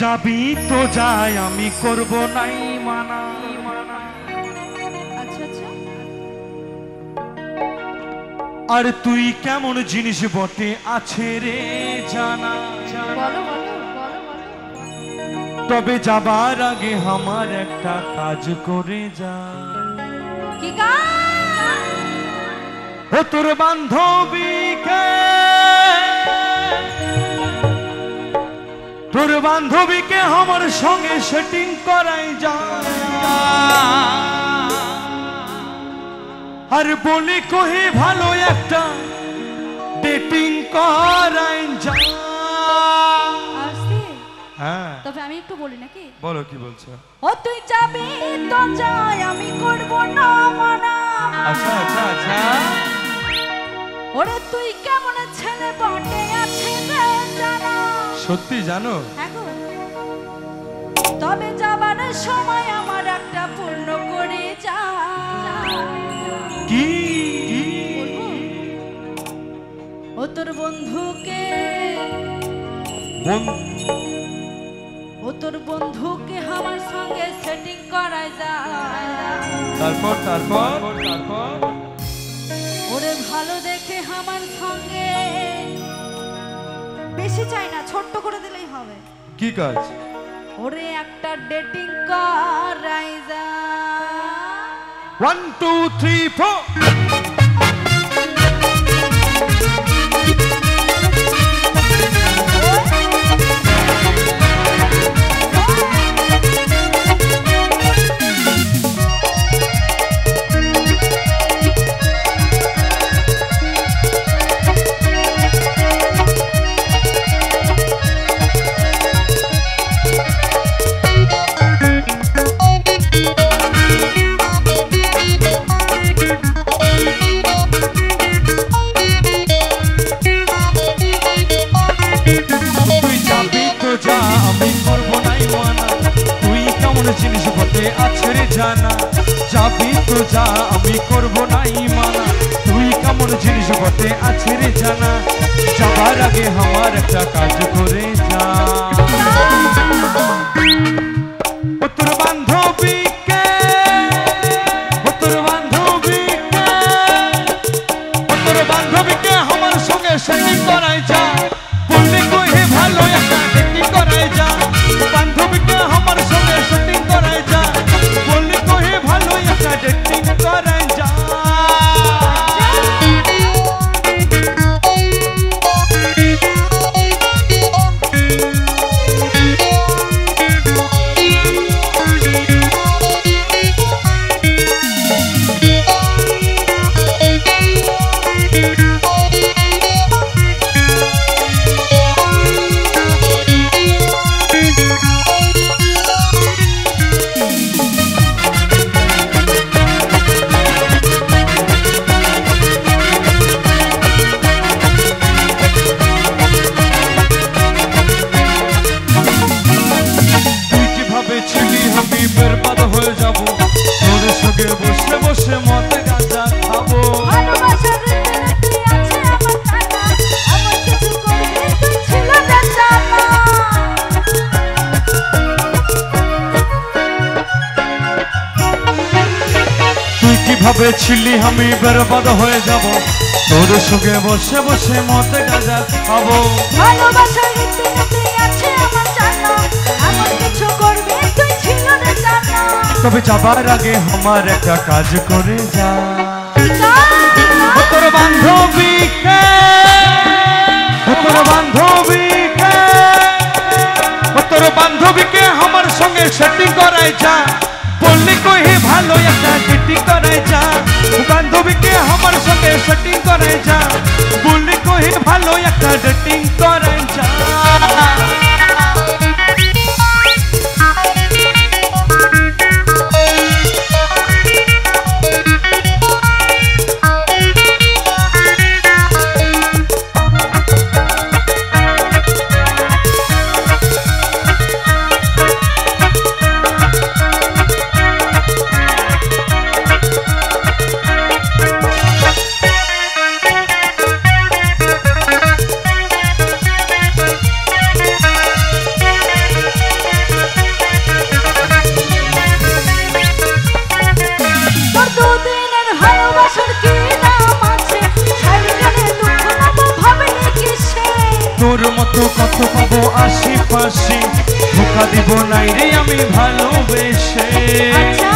যাবি তো যাই আমি করব নাই মানা। আচ্ছা আচ্ছা, আর তুই কেমন জিনিস বটে আছে রে জানা। বলো বলো বলো বলো। তবে যাবার আগে আমার একটা কাজ করে যা। কি কাজ? ও তোর বান্ধবীকে, তোর বান্ধবীকে আমার সঙ্গে সেটিং করাই যা। আর বলি কহি ভালো একটা ডেটিং করাই যা। আসতে হ্যাঁ, তবে আমি একটু বলি নাকি? বলো কি বলছো? ও তুই যাবি তো যাই আমি করব না মানা। আচ্ছা আচ্ছা আচ্ছা, ওরে তুই কেমন ছেলে বটে আছে রে জানা। সত্যি জানো? হ্যাঁ গো। তবে যাবার সময় আমার একটা পূর্ণ করে যা। কি? বলবো? ও তোর বন্ধুকে, ও তোর বন্ধুকে আমার সঙ্গে সেটিং করায় যা। তারপর তারপর তারপর ওরে ভালো দেখে আমার সঙ্গে, বেশি চাই না, ছোট্ট করে দিলেই হবে। কি কাজ? ওরে একটা ডেটিং করাই যা। 1 2 3 4 জিনিস বটে আছে রে জানা। যাবি তো যা আমি করব নাই মানা। তুই কেমন জিনিস বটে আছে রে জানা। যাবার আগে আমার একটা কাজ করে যা। ও তোর বান্ধবীকে, ও তোর বান্ধবীকে, ও তোর বান্ধবীকে আমার সঙ্গে সেটিং করাই যা। বললি কই ভালো একটা ডেটিং করাই যা। বান্ধবীকে আমার সঙ্গে সেটিং করাই যা। বললি কই ভালো একটা ডেটিং করাই যা। বসে বসে মদ গাঁজা খাবো। তুই কিভাবে ছিলি আমি বরবাদ হয়ে যাব। তোর সঙ্গে বসে বসে মদ গাঁজা খাবো। তবে যাবার আগে আমার একটা কাজ করে যা। তোর বান্ধবীকে, তোর বান্ধবীকে, তোর বান্ধবীকে আমার সঙ্গে সেটিং করাই যা। বললি কই ভালো একটা ডেটিং করাই যা। বান্ধবীকে আমার সঙ্গে সেটিং করাই যা। বললি কই ভালো একটা ডেটিং করাই যা। আশেপাশে ধোকা দিব নাই রে আমি ভালোবেসে। আচ্ছা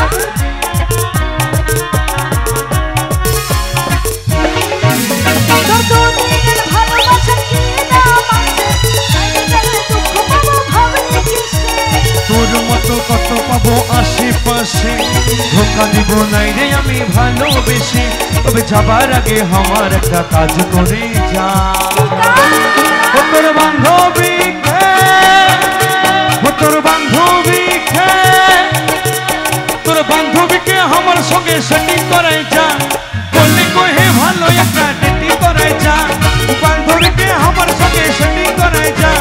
তোর দুদিনের ভালোবাসা কি দাম আছে, গেলে দুঃখ পাবো ভাবলি কিসে। তোর মতো কত পাবো আশেপাশে ধোকা দিব নাই রে আমি ভালোবেসে। তবে যাবার আগে আমার একটা কাজ করে যা। ও তোর বান্ধবীকে, ও তোর বান্ধবীকে, তোর বান্ধবীকে আমার সঙ্গে সেটিং করাই যা। বললে কহে ভালো একটা ডেটিং করাই যা। বান্ধবীকে আমার সঙ্গে সেটিং করাই যা।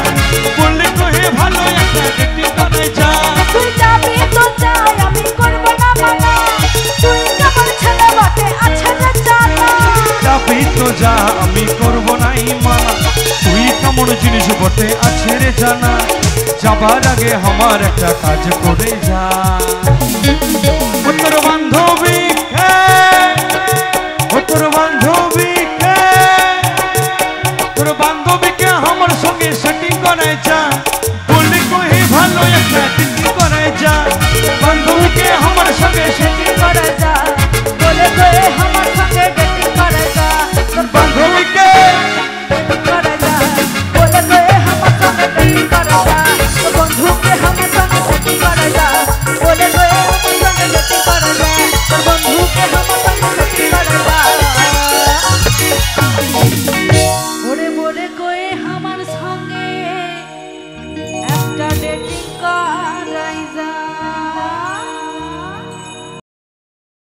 বললে কহে ভালো একটা ডেটিং করাই যা। তুই যাবি তো যাই আমি করবো না মানা, তুই কেমন ছেলে বটে আছে রে জানা। যাবি তো যা আমি করবো নাই মানা, তুই কেমন জিনিস বটে আছে রে জানা। যাবার আগে আমার একটা কাজ করে যা। ও তোর বান্ধবী